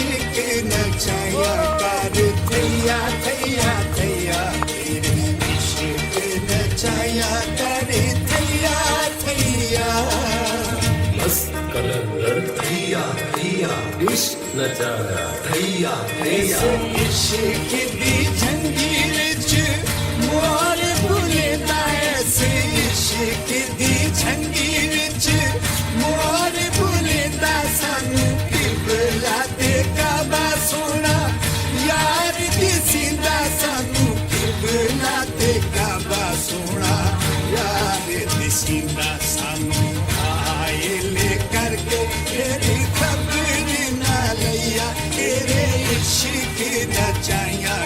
इश्क नचाया कर थैया थैया थैया तेरे इश्क नचाया कर थैया थैया मस्त कलंदर थैया थैया इश्क नचाया थैया थैया इश्क दी जंजीर च मोर भुलदा ऐसे इश्क दी जंजीर च मोर भुलदा सानू किबला ते काबा सोना यार दिसिंदा सानू किबला ते काबा सोना यार दिसिंदा सानू आए करके तेरी खबर ना लिया तेरे इश्क नचाया